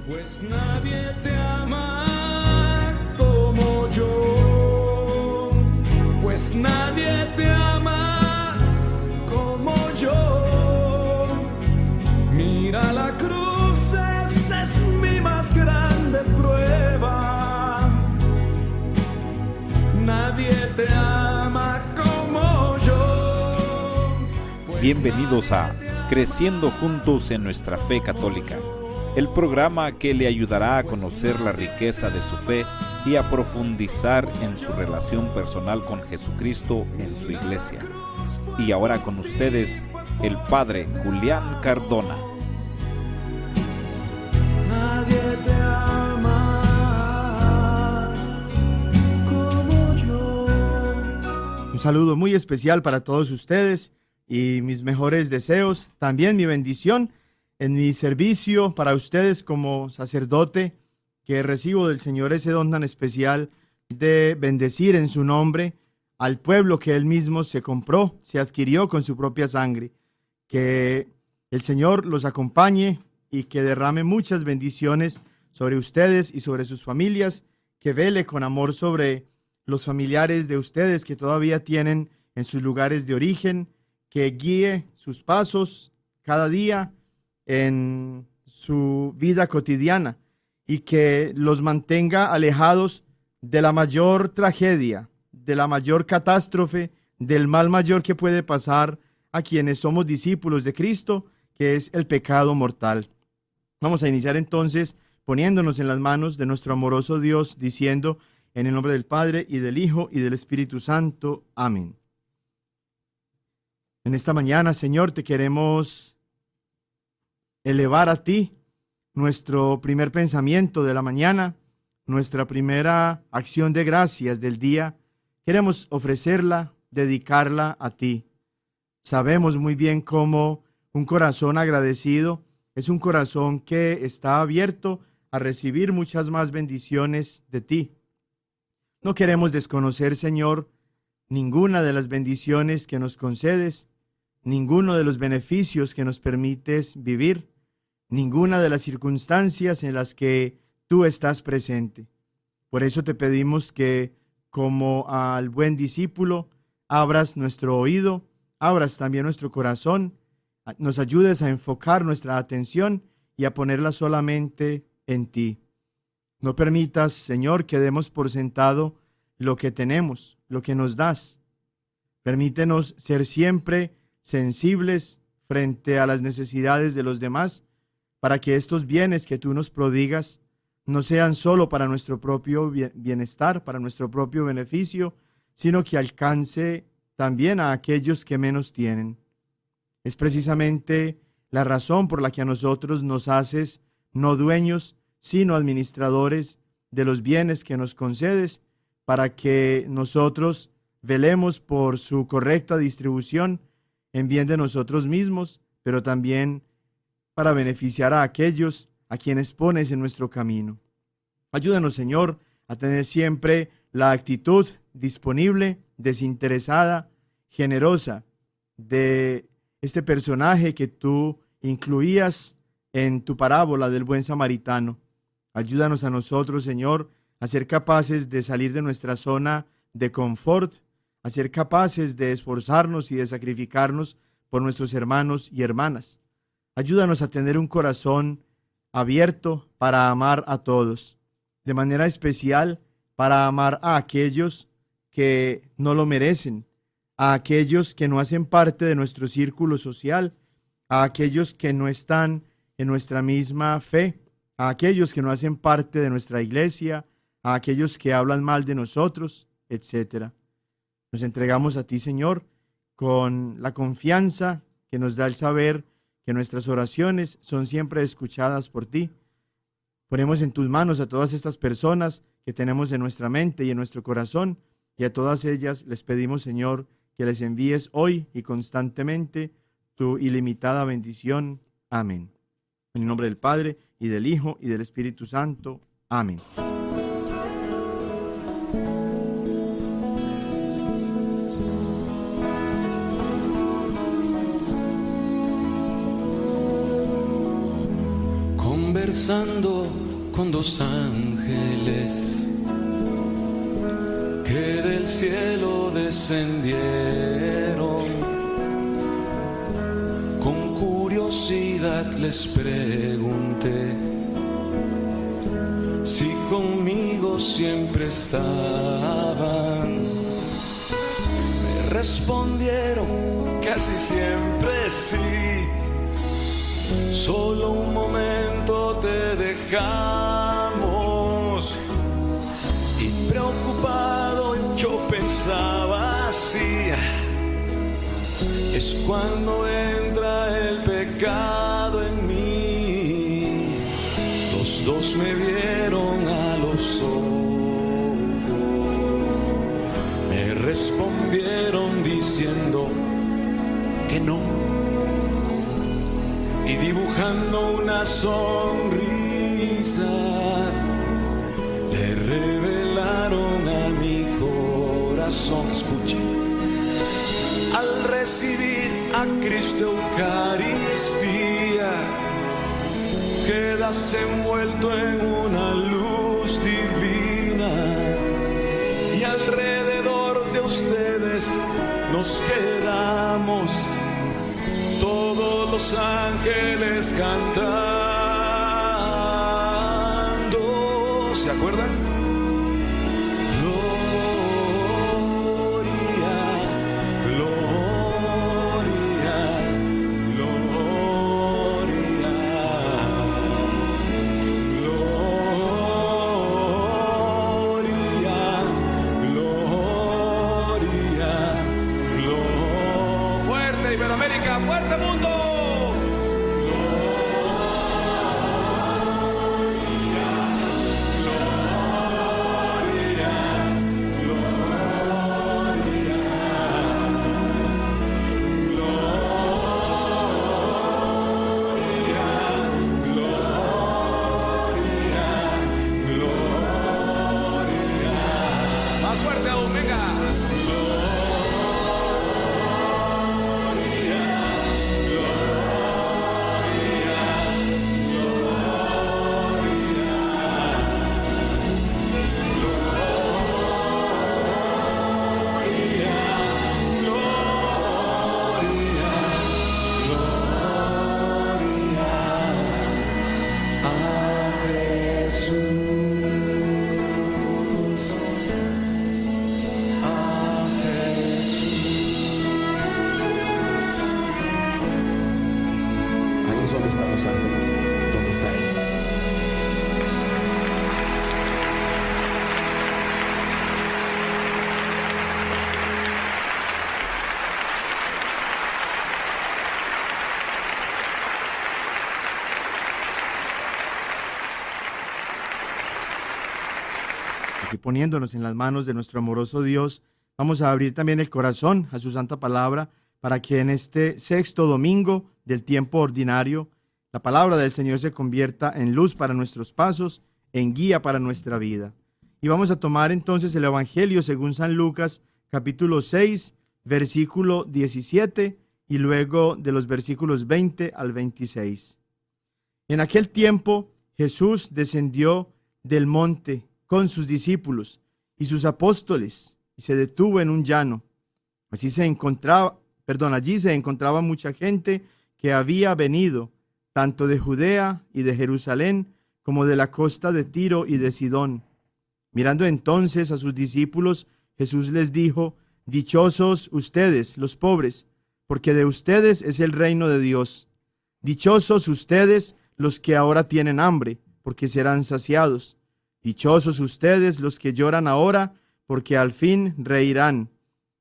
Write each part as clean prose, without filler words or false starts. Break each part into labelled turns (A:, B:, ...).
A: Pues nadie te ama como yo, pues nadie te ama como yo. Mira la cruz, esa es mi más grande prueba. Nadie te ama como yo.
B: Bienvenidos a Creciendo Juntos en Nuestra Fe Católica, el programa que le ayudará a conocer la riqueza de su fe y a profundizar en su relación personal con Jesucristo en su iglesia. Y ahora con ustedes, el Padre Julián Cardona.
A: Nadie te ama como yo.
C: Un saludo muy especial para todos ustedes y mis mejores deseos, también mi bendición en mi servicio para ustedes como sacerdote, que recibo del Señor ese don tan especial de bendecir en su nombre al pueblo que Él mismo se compró, se adquirió con su propia sangre. Que el Señor los acompañe y que derrame muchas bendiciones sobre ustedes y sobre sus familias, que vele con amor sobre los familiares de ustedes que todavía tienen en sus lugares de origen, que guíe sus pasos cada día en su vida cotidiana y que los mantenga alejados de la mayor tragedia, de la mayor catástrofe, del mal mayor que puede pasar a quienes somos discípulos de Cristo, que es el pecado mortal. Vamos a iniciar entonces poniéndonos en las manos de nuestro amoroso Dios, diciendo en el nombre del Padre y del Hijo y del Espíritu Santo. Amén. En esta mañana, Señor, te queremos elevar a ti nuestro primer pensamiento de la mañana, nuestra primera acción de gracias del día. Queremos ofrecerla, dedicarla a ti. Sabemos muy bien cómo un corazón agradecido es un corazón que está abierto a recibir muchas más bendiciones de ti. No queremos desconocer, Señor, ninguna de las bendiciones que nos concedes, ninguno de los beneficios que nos permites vivir, ninguna de las circunstancias en las que tú estás presente. Por eso te pedimos que, como al buen discípulo, abras nuestro oído, abras también nuestro corazón, nos ayudes a enfocar nuestra atención y a ponerla solamente en ti. No permitas, Señor, que demos por sentado lo que tenemos, lo que nos das. Permítenos ser siempre sensibles frente a las necesidades de los demás, para que estos bienes que tú nos prodigas no sean solo para nuestro propio bienestar, para nuestro propio beneficio, sino que alcance también a aquellos que menos tienen. Es precisamente la razón por la que a nosotros nos haces no dueños, sino administradores de los bienes que nos concedes, para que nosotros velemos por su correcta distribución en bien de nosotros mismos, pero también para beneficiar a aquellos a quienes pones en nuestro camino. Ayúdanos, Señor, a tener siempre la actitud disponible, desinteresada, generosa de este personaje que tú incluías en tu parábola del buen samaritano. Ayúdanos a nosotros, Señor, a ser capaces de salir de nuestra zona de confort, a ser capaces de esforzarnos y de sacrificarnos por nuestros hermanos y hermanas. Ayúdanos a tener un corazón abierto para amar a todos, de manera especial para amar a aquellos que no lo merecen, a aquellos que no hacen parte de nuestro círculo social, a aquellos que no están en nuestra misma fe, a aquellos que no hacen parte de nuestra iglesia, a aquellos que hablan mal de nosotros, etc. Nos entregamos a ti, Señor, con la confianza que nos da el saber que nuestras oraciones son siempre escuchadas por ti. Ponemos en tus manos a todas estas personas que tenemos en nuestra mente y en nuestro corazón, y a todas ellas les pedimos, Señor, que les envíes hoy y constantemente tu ilimitada bendición. Amén. En el nombre del Padre, y del Hijo, y del Espíritu Santo. Amén.
A: conversando con dos ángeles que del cielo descendieron. Con curiosidad les pregunté si conmigo siempre estaban. Me respondieron casi siempre sí. Solo un momento te dejamos. Y preocupado yo pensaba así: es cuando entra el pecado en mí. Los dos me vieron a los ojos, me respondieron diciendo que no, y dibujando una sonrisa le revelaron a mi corazón. Escuche: al recibir a Cristo Eucaristía, quedas envuelto en una luz divina, y alrededor de ustedes nos quedamos, todos los ángeles cantando. ¿Se acuerdan? Iberoamérica, fuerte mundo. Más fuerte aún, venga. ¿Dónde están los ángeles? ¿Dónde está Él?
C: Y poniéndonos en las manos de nuestro amoroso Dios, vamos a abrir también el corazón a su santa palabra, para que en este sexto domingo del tiempo ordinario, la palabra del Señor se convierta en luz para nuestros pasos, en guía para nuestra vida. Y vamos a tomar entonces el Evangelio según San Lucas, capítulo 6, versículo 17, y luego de los versículos 20 al 26. En aquel tiempo, Jesús descendió del monte con sus discípulos y sus apóstoles, y se detuvo en un llano. Allí se encontraba mucha gente que había venido tanto de Judea y de Jerusalén como de la costa de Tiro y de Sidón. Mirando entonces a sus discípulos, Jesús les dijo: dichosos ustedes, los pobres, porque de ustedes es el reino de Dios. Dichosos ustedes los que ahora tienen hambre, porque serán saciados. Dichosos ustedes los que lloran ahora, porque al fin reirán.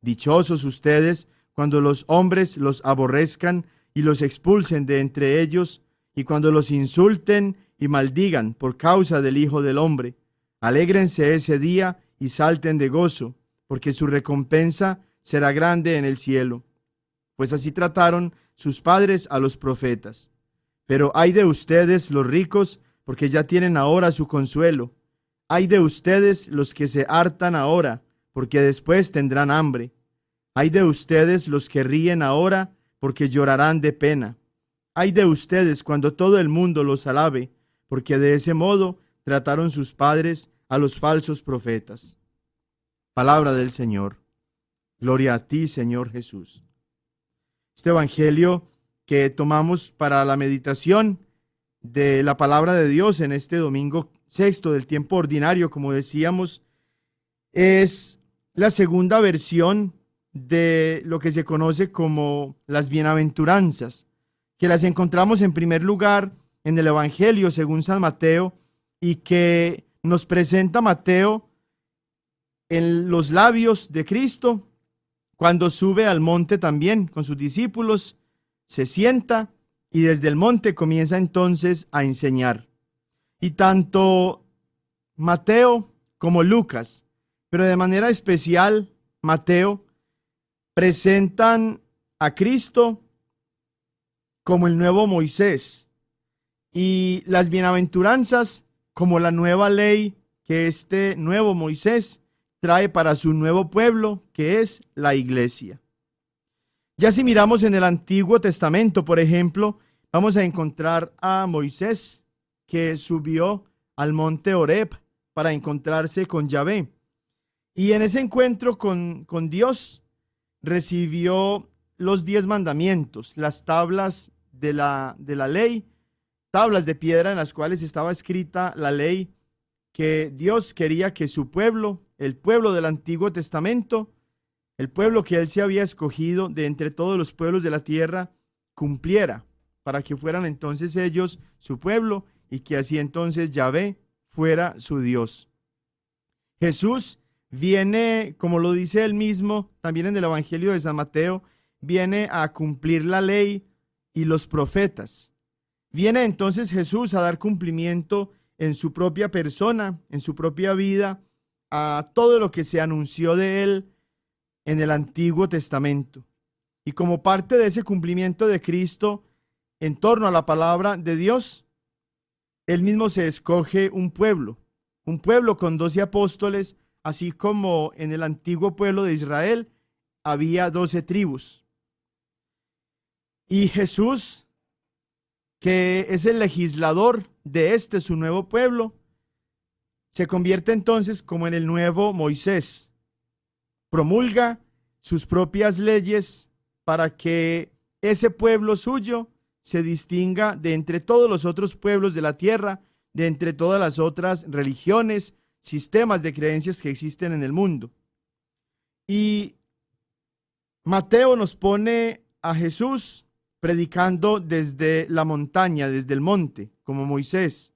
C: Dichosos ustedes cuando los hombres los aborrezcan y los expulsen de entre ellos, y cuando los insulten y maldigan por causa del Hijo del Hombre. Alégrense ese día y salten de gozo, porque su recompensa será grande en el cielo. Pues así trataron sus padres a los profetas. Pero ay de ustedes los ricos, porque ya tienen ahora su consuelo. Ay de ustedes los que se hartan ahora, porque después tendrán hambre. Ay de ustedes los que ríen ahora, porque llorarán de pena. Ay de ustedes cuando todo el mundo los alabe, porque de ese modo trataron sus padres a los falsos profetas. Palabra del Señor. Gloria a ti, Señor Jesús. Este evangelio que tomamos para la meditación de la palabra de Dios en este domingo sexto del tiempo ordinario, como decíamos, es la segunda versión de lo que se conoce como las bienaventuranzas, que las encontramos en primer lugar en el Evangelio según San Mateo, y que nos presenta Mateo en los labios de Cristo cuando sube al monte también con sus discípulos, se sienta y desde el monte comienza entonces a enseñar. Y tanto Mateo como Lucas, pero de manera especial Mateo, presentan a Cristo como el nuevo Moisés y las bienaventuranzas como la nueva ley que este nuevo Moisés trae para su nuevo pueblo, que es la iglesia. Ya si miramos en el Antiguo Testamento, por ejemplo, vamos a encontrar a Moisés que subió al monte Horeb para encontrarse con Yahvé. Y en ese encuentro con Dios recibió los 10 mandamientos, las tablas de la ley, tablas de piedra en las cuales estaba escrita la ley que Dios quería que su pueblo, el pueblo del Antiguo Testamento, el pueblo que Él se había escogido de entre todos los pueblos de la tierra, cumpliera, para que fueran entonces ellos su pueblo y que así entonces Yahvé fuera su Dios. Jesús viene, como lo dice él mismo, también en el Evangelio de San Mateo, viene a cumplir la ley y los profetas. Viene entonces Jesús a dar cumplimiento en su propia persona, en su propia vida, a todo lo que se anunció de él en el Antiguo Testamento. Y como parte de ese cumplimiento de Cristo en torno a la palabra de Dios, él mismo se escoge un pueblo con 12 apóstoles, así como en el antiguo pueblo de Israel había 12 tribus. Y Jesús, que es el legislador de este su nuevo pueblo, se convierte entonces como en el nuevo Moisés. Promulga sus propias leyes para que ese pueblo suyo se distinga de entre todos los otros pueblos de la tierra, de entre todas las otras religiones, sistemas de creencias que existen en el mundo. Y Mateo nos pone a Jesús predicando desde la montaña, desde el monte, como Moisés.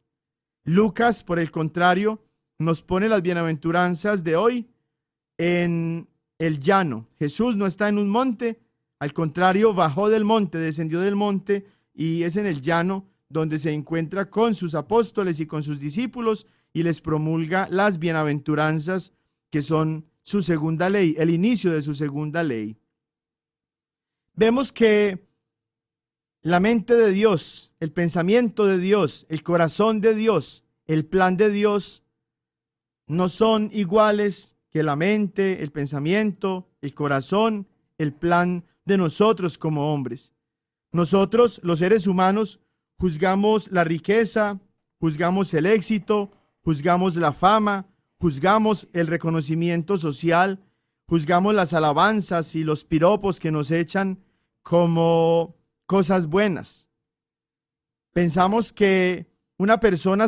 C: Lucas, por el contrario, nos pone las bienaventuranzas de hoy en el llano. Jesús no está en un monte, al contrario, bajó del monte, descendió del monte y es en el llano donde se encuentra con sus apóstoles y con sus discípulos y les promulga las bienaventuranzas que son su segunda ley, el inicio de su segunda ley. Vemos que la mente de Dios, el pensamiento de Dios, el corazón de Dios, el plan de Dios no son iguales que la mente, el pensamiento, el corazón, el plan de nosotros como hombres. Nosotros, los seres humanos, juzgamos la riqueza, juzgamos el éxito, juzgamos la fama, juzgamos el reconocimiento social, juzgamos las alabanzas y los piropos que nos echan como cosas buenas. Pensamos que una persona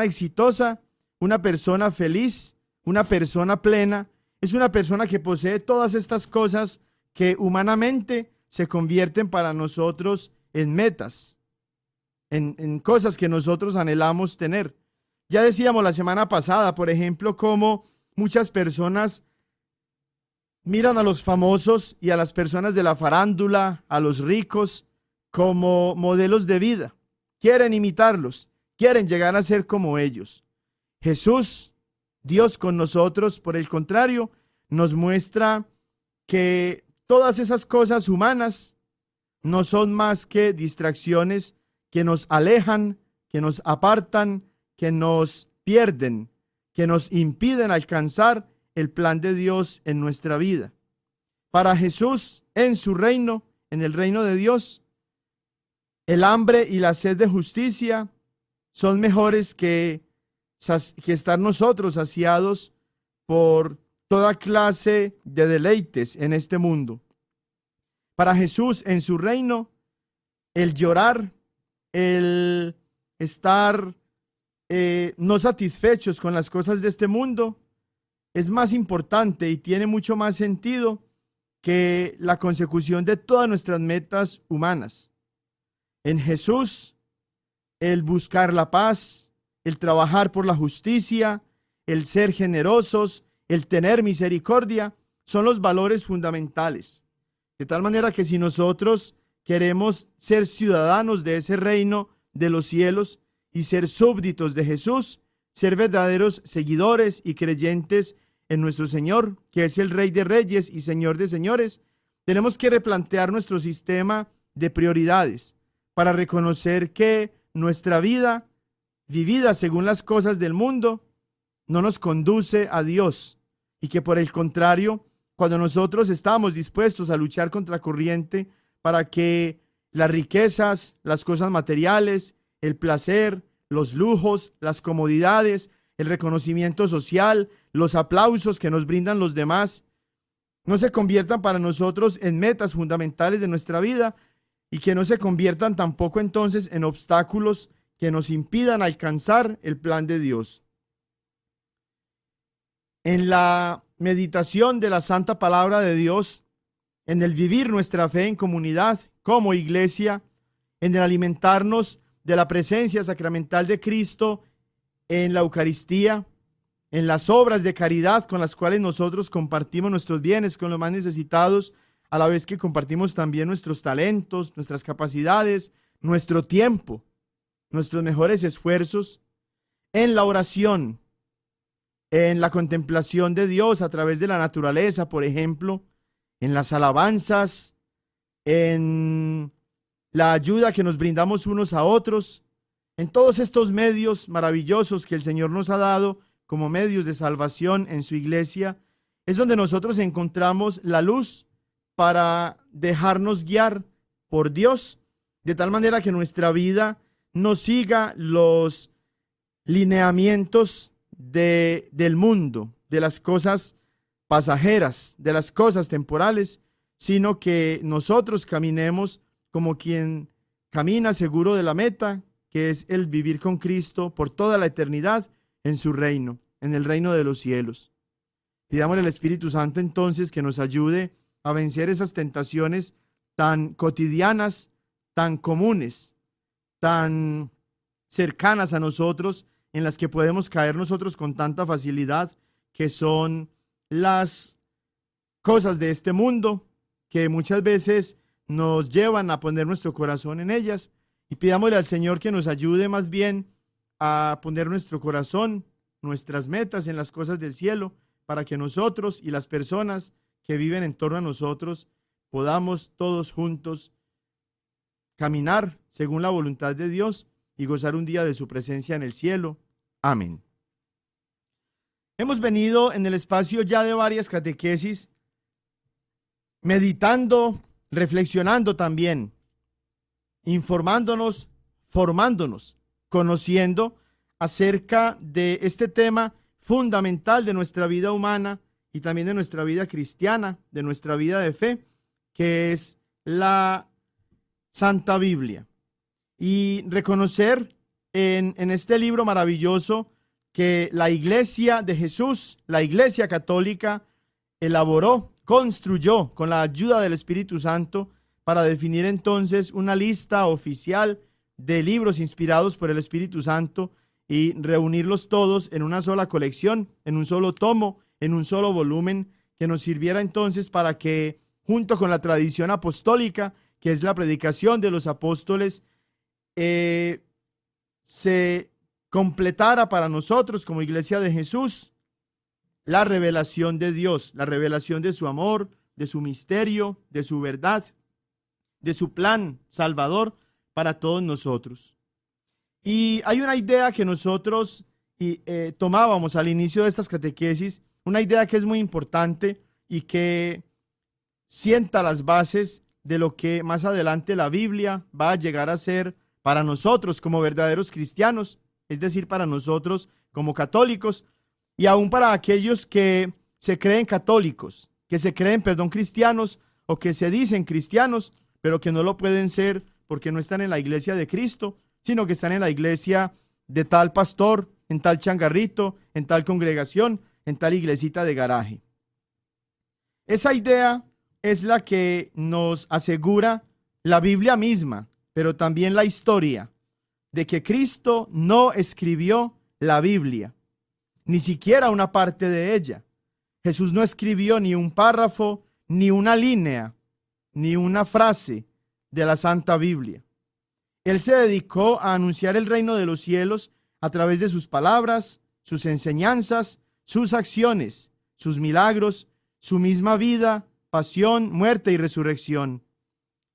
C: exitosa, una persona feliz, una persona plena, es una persona que posee todas estas cosas que humanamente se convierten para nosotros en metas, en cosas que nosotros anhelamos tener. Ya decíamos la semana pasada, por ejemplo, cómo muchas personas miran a los famosos y a las personas de la farándula, a los ricos, como modelos de vida. Quieren imitarlos, quieren llegar a ser como ellos. Jesús, Dios con nosotros, por el contrario, nos muestra que todas esas cosas humanas no son más que distracciones que nos alejan, que nos apartan, que nos pierden, que nos impiden alcanzar el plan de Dios en nuestra vida. Para Jesús, en su reino, en el reino de Dios, el hambre y la sed de justicia son mejores que estar nosotros saciados por toda clase de deleites en este mundo. Para Jesús, en su reino, el llorar, el estar no satisfechos con las cosas de este mundo, es más importante y tiene mucho más sentido que la consecución de todas nuestras metas humanas. En Jesús, el buscar la paz, el trabajar por la justicia, el ser generosos, el tener misericordia, son los valores fundamentales. De tal manera que si nosotros queremos ser ciudadanos de ese reino de los cielos y ser súbditos de Jesús, ser verdaderos seguidores y creyentes en nuestro Señor, que es el Rey de Reyes y Señor de Señores, tenemos que replantear nuestro sistema de prioridades para reconocer que nuestra vida, vivida según las cosas del mundo, no nos conduce a Dios, y que por el contrario, cuando nosotros estamos dispuestos a luchar contra la corriente para que las riquezas, las cosas materiales, el placer, los lujos, las comodidades, el reconocimiento social, los aplausos que nos brindan los demás, no se conviertan para nosotros en metas fundamentales de nuestra vida y que no se conviertan tampoco entonces en obstáculos que nos impidan alcanzar el plan de Dios. En la meditación de la santa palabra de Dios, en el vivir nuestra fe en comunidad como iglesia, en el alimentarnos de la presencia sacramental de Cristo en la Eucaristía, en las obras de caridad con las cuales nosotros compartimos nuestros bienes con los más necesitados, a la vez que compartimos también nuestros talentos, nuestras capacidades, nuestro tiempo, nuestros mejores esfuerzos, en la oración, en la contemplación de Dios a través de la naturaleza, por ejemplo, en las alabanzas, en la ayuda que nos brindamos unos a otros, en todos estos medios maravillosos que el Señor nos ha dado como medios de salvación en su iglesia, es donde nosotros encontramos la luz para dejarnos guiar por Dios, de tal manera que nuestra vida no siga los lineamientos del mundo, de las cosas pasajeras, de las cosas temporales, sino que nosotros caminemos como quien camina seguro de la meta, que es el vivir con Cristo por toda la eternidad en su reino, en el reino de los cielos. Pidámosle al Espíritu Santo entonces que nos ayude a vencer esas tentaciones tan cotidianas, tan comunes, tan cercanas a nosotros, en las que podemos caer nosotros con tanta facilidad, que son las cosas de este mundo, que muchas veces nos llevan a poner nuestro corazón en ellas. Y pidámosle al Señor que nos ayude más bien a poner nuestro corazón, nuestras metas en las cosas del cielo, para que nosotros y las personas que viven en torno a nosotros podamos todos juntos caminar según la voluntad de Dios y gozar un día de su presencia en el cielo. Amén. Hemos venido en el espacio ya de varias catequesis, meditando, reflexionando también, informándonos, formándonos, conociendo acerca de este tema fundamental de nuestra vida humana y también de nuestra vida cristiana, de nuestra vida de fe, que es la Santa Biblia. Y reconocer en este libro maravilloso que la Iglesia de Jesús, la Iglesia Católica, elaboró, construyó con la ayuda del Espíritu Santo para definir entonces una lista oficial de libros inspirados por el Espíritu Santo y reunirlos todos en una sola colección, en un solo tomo, en un solo volumen, que nos sirviera entonces para que, junto con la tradición apostólica, que es la predicación de los apóstoles, se completara para nosotros como Iglesia de Jesús la revelación de Dios, la revelación de su amor, de su misterio, de su verdad, de su plan salvador para todos nosotros. Y hay una idea que nosotros tomábamos al inicio de estas catequesis, una idea que es muy importante y que sienta las bases de lo que más adelante la Biblia va a llegar a ser para nosotros como verdaderos cristianos. es decir, para nosotros como católicos, y aún para aquellos que se creen católicos, que se creen, cristianos, o que se dicen cristianos, pero que no lo pueden ser porque no están en la iglesia de Cristo, sino que están en la iglesia de tal pastor, en tal changarrito, en tal congregación, en tal iglesita de garaje. Esa idea es la que nos asegura la Biblia misma, pero también la historia, de que Cristo no escribió la Biblia, ni siquiera una parte de ella. Jesús no escribió ni un párrafo, ni una línea, ni una frase de la Santa Biblia. Él se dedicó a anunciar el reino de los cielos a través de sus palabras, sus enseñanzas, sus acciones, sus milagros, su misma vida, pasión, muerte y resurrección.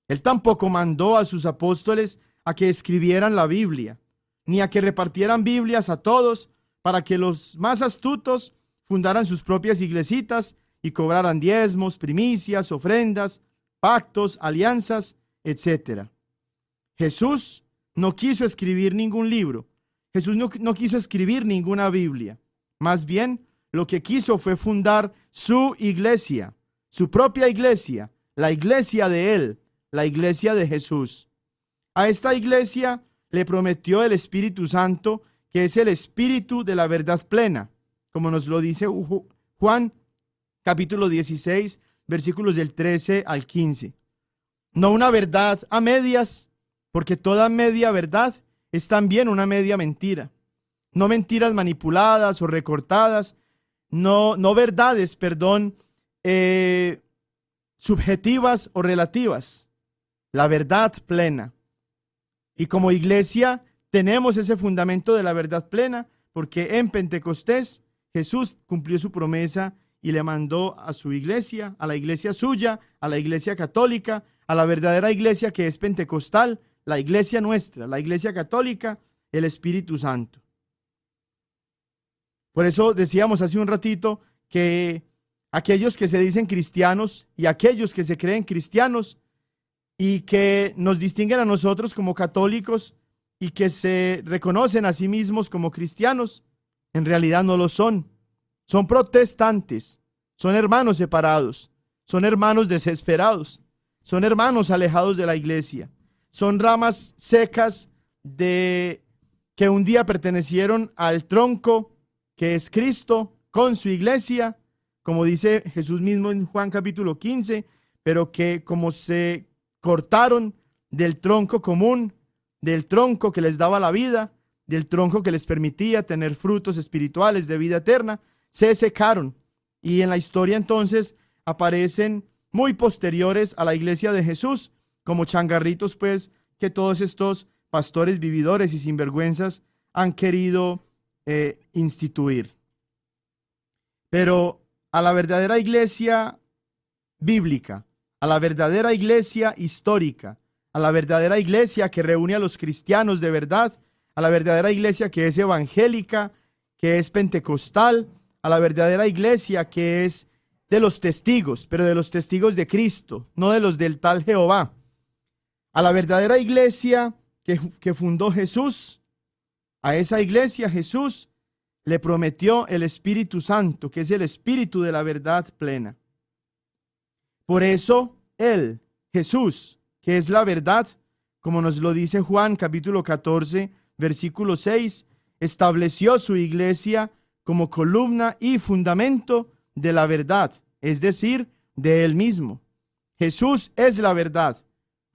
C: Él tampoco mandó a sus apóstoles a que escribieran la Biblia, ni a que repartieran Biblias a todos para que los más astutos fundaran sus propias iglesitas y cobraran diezmos, primicias, ofrendas, pactos, alianzas, etc. Jesús no quiso escribir ningún libro. Jesús no quiso escribir ninguna Biblia. Más bien, lo que quiso fue fundar su iglesia, su propia iglesia, la iglesia de Él, la iglesia de Jesús. A esta iglesia le prometió el Espíritu Santo, que es el Espíritu de la verdad plena, como nos lo dice Juan capítulo 16, versículos del 13 al 15. No una verdad a medias, porque toda media verdad es también una media mentira. No mentiras manipuladas o recortadas, no verdades, subjetivas o relativas. La verdad plena. Y como iglesia tenemos ese fundamento de la verdad plena, porque en Pentecostés Jesús cumplió su promesa y le mandó a su iglesia, a la iglesia suya, a la iglesia católica, a la verdadera iglesia que es pentecostal, la iglesia nuestra, la iglesia católica, el Espíritu Santo. Por eso decíamos hace un ratito que aquellos que se dicen cristianos y aquellos que se creen cristianos y que nos distinguen a nosotros como católicos y que se reconocen a sí mismos como cristianos, en realidad no lo son. Son protestantes, son hermanos separados, son hermanos desesperados, son hermanos alejados de la iglesia, son ramas secas que un día pertenecieron al tronco que es Cristo con su iglesia, como dice Jesús mismo en Juan capítulo 15, pero que como se cortaron del tronco común, del tronco que les daba la vida, del tronco que les permitía tener frutos espirituales de vida eterna, se secaron. Y en la historia entonces aparecen muy posteriores a la iglesia de Jesús, como changarritos que todos estos pastores vividores y sinvergüenzas han querido instituir. Pero a la verdadera iglesia bíblica, a la verdadera iglesia histórica, a la verdadera iglesia que reúne a los cristianos de verdad, a la verdadera iglesia que es evangélica, que es pentecostal, a la verdadera iglesia que es de los testigos, pero de los testigos de Cristo, no de los del tal Jehová. A la verdadera iglesia que fundó Jesús, a esa iglesia Jesús le prometió el Espíritu Santo, que es el Espíritu de la verdad plena. Por eso Él, Jesús, que es la verdad, como nos lo dice Juan capítulo 14, versículo 6, estableció su iglesia como columna y fundamento de la verdad, es decir, de Él mismo. Jesús es la verdad.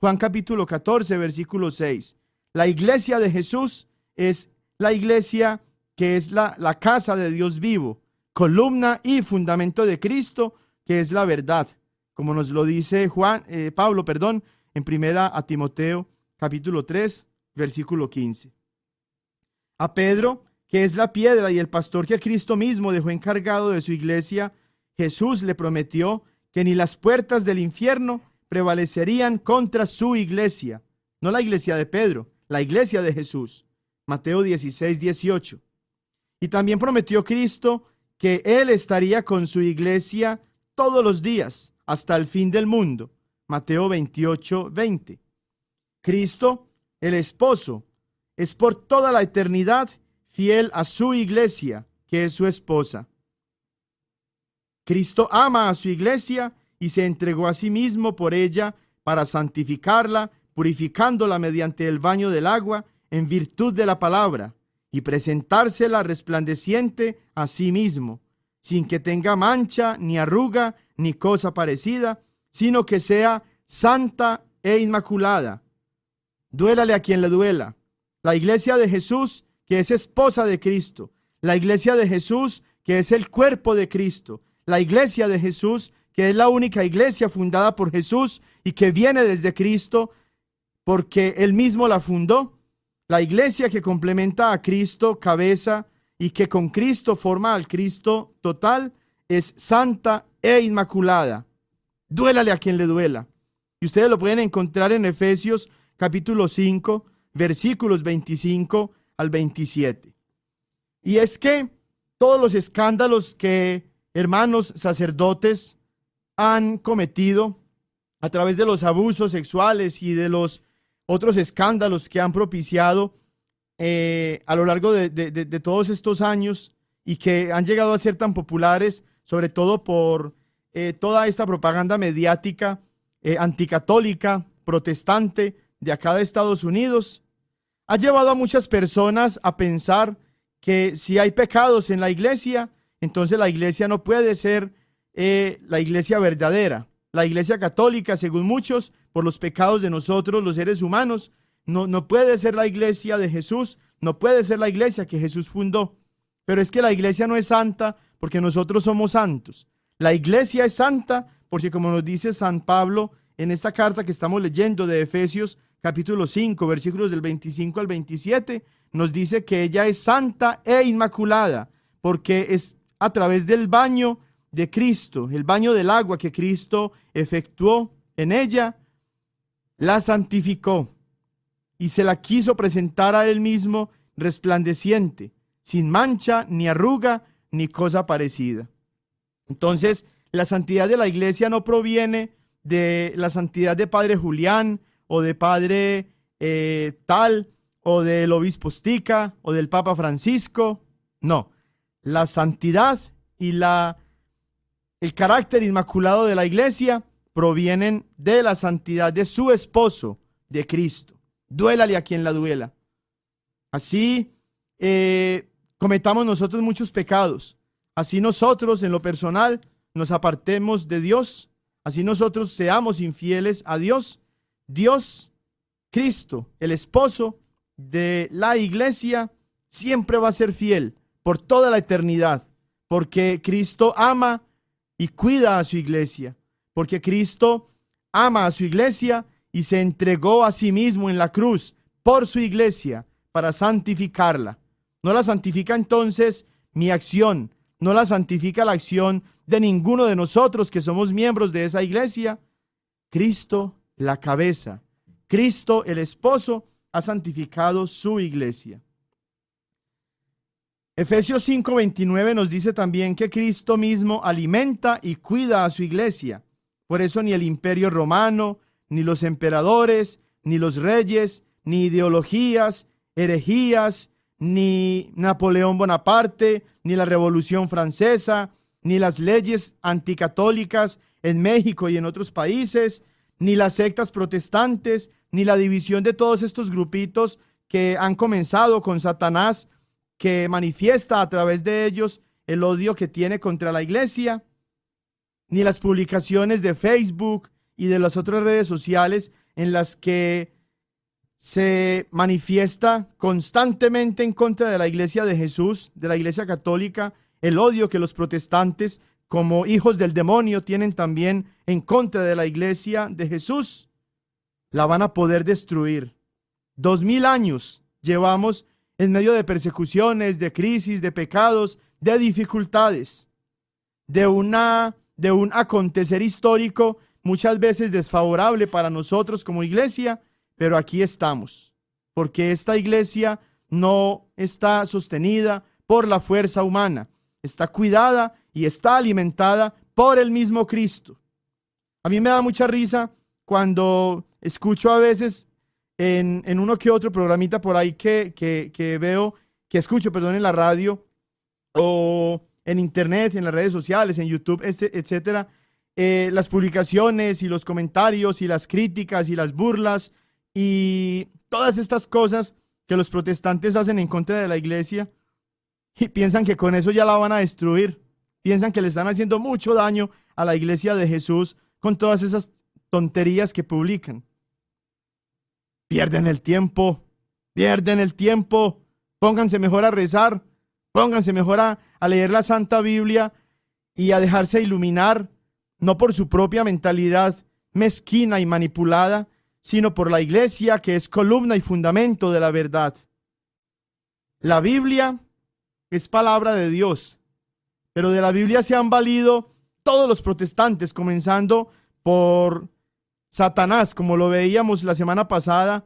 C: Juan capítulo 14, versículo 6. La iglesia de Jesús es la iglesia que es la casa de Dios vivo, columna y fundamento de Cristo, que es la verdad, como nos lo dice Pablo, en primera a Timoteo capítulo 3, versículo 15. A Pedro, que es la piedra y el pastor que Cristo mismo dejó encargado de su iglesia, Jesús le prometió que ni las puertas del infierno prevalecerían contra su iglesia. No la iglesia de Pedro, la iglesia de Jesús. Mateo 16, 18. Y también prometió Cristo que Él estaría con su iglesia todos los días hasta el fin del mundo. Mateo 28, 20. Cristo, el esposo, es por toda la eternidad fiel a su iglesia, que es su esposa. Cristo ama a su iglesia y se entregó a sí mismo por ella para santificarla, purificándola mediante el baño del agua en virtud de la palabra, y presentársela resplandeciente a sí mismo, sin que tenga mancha, ni arruga, ni cosa parecida, sino que sea santa e inmaculada. Duélale a quien le duela. La iglesia de Jesús, que es esposa de Cristo. La iglesia de Jesús, que es el cuerpo de Cristo. La iglesia de Jesús, que es la única iglesia fundada por Jesús y que viene desde Cristo, porque Él mismo la fundó. La iglesia que complementa a Cristo, cabeza, y que con Cristo forma al Cristo total, es santa e inmaculada. Duélale a quien le duela. Y ustedes lo pueden encontrar en Efesios capítulo 5, versículos 25 al 27. Y es que todos los escándalos que hermanos sacerdotes han cometido a través de los abusos sexuales y de los otros escándalos que han propiciado a lo largo de todos estos años y que han llegado a ser tan populares, sobre todo por toda esta propaganda mediática anticatólica, protestante de acá de Estados Unidos, ha llevado a muchas personas a pensar que si hay pecados en la iglesia, entonces la iglesia no puede ser la iglesia verdadera. La iglesia católica, según muchos, por los pecados de nosotros, los seres humanos, no puede ser la iglesia de Jesús, no puede ser la iglesia que Jesús fundó. Pero es que la iglesia no es santa porque nosotros somos santos. La iglesia es santa porque, como nos dice San Pablo en esta carta que estamos leyendo de Efesios capítulo 5, versículos del 25 al 27, nos dice que ella es santa e inmaculada porque es a través del baño de Cristo, el baño del agua que Cristo efectuó en ella, la santificó y se la quiso presentar a Él mismo resplandeciente, sin mancha, ni arruga, ni cosa parecida. Entonces, la santidad de la iglesia no proviene de la santidad de Padre Julián, o de Padre tal, o del obispo Stica, o del Papa Francisco. No, la santidad y el carácter inmaculado de la iglesia provienen de la santidad de su esposo, de Cristo. Duélale a quien la duela. Así cometamos nosotros muchos pecados. Así nosotros en lo personal nos apartemos de Dios. Así nosotros seamos infieles a Dios. Dios, Cristo, el esposo de la iglesia, siempre va a ser fiel por toda la eternidad. Porque Cristo ama y cuida a su iglesia. Porque Cristo ama a su iglesia y se entregó a sí mismo en la cruz por su iglesia para santificarla. No la santifica entonces mi acción, no la santifica la acción de ninguno de nosotros que somos miembros de esa iglesia. Cristo, la cabeza, Cristo, el esposo, ha santificado su iglesia. Efesios 5:29 nos dice también que Cristo mismo alimenta y cuida a su iglesia. Por eso ni el imperio romano, ni los emperadores, ni los reyes, ni ideologías, herejías, ni Napoleón Bonaparte, ni la Revolución Francesa, ni las leyes anticatólicas en México y en otros países, ni las sectas protestantes, ni la división de todos estos grupitos que han comenzado con Satanás, que manifiesta a través de ellos el odio que tiene contra la iglesia, ni las publicaciones de Facebook y de las otras redes sociales en las que se manifiesta constantemente en contra de la iglesia de Jesús, de la iglesia católica, el odio que los protestantes, como hijos del demonio, tienen también en contra de la iglesia de Jesús. La van a poder destruir. 2000 años llevamos en medio de persecuciones, de crisis, de pecados, de dificultades, de un acontecer histórico muchas veces desfavorable para nosotros como iglesia, pero aquí estamos, porque esta iglesia no está sostenida por la fuerza humana, está cuidada y está alimentada por el mismo Cristo. A mí me da mucha risa cuando escucho a veces en uno que otro programita por ahí que veo escucho, perdón, en la radio o en internet, en las redes sociales, en YouTube, etcétera, las publicaciones y los comentarios y las críticas y las burlas y todas estas cosas que los protestantes hacen en contra de la iglesia y piensan que con eso ya la van a destruir. Piensan que le están haciendo mucho daño a la iglesia de Jesús con todas esas tonterías que publican. Pierden el tiempo, pónganse mejor a rezar, pónganse mejor a leer la Santa Biblia y a dejarse iluminar, no por su propia mentalidad mezquina y manipulada, sino por la iglesia que es columna y fundamento de la verdad. La Biblia es palabra de Dios, pero de la Biblia se han valido todos los protestantes, comenzando por Satanás, como lo veíamos la semana pasada,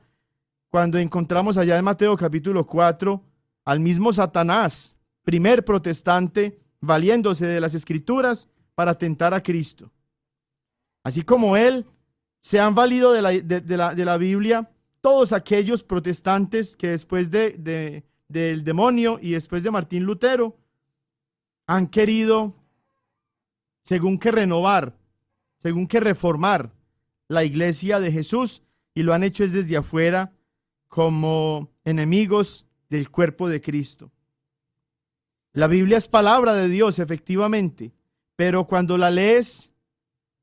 C: cuando encontramos allá en Mateo capítulo 4, al mismo Satanás, primer protestante, valiéndose de las Escrituras para tentar a Cristo. Así como él, se han valido de la Biblia todos aquellos protestantes que después del demonio y después de Martín Lutero han querido, según que renovar, según que reformar la iglesia de Jesús, y lo han hecho es desde afuera como enemigos del cuerpo de Cristo. La Biblia es palabra de Dios, efectivamente, pero cuando la lees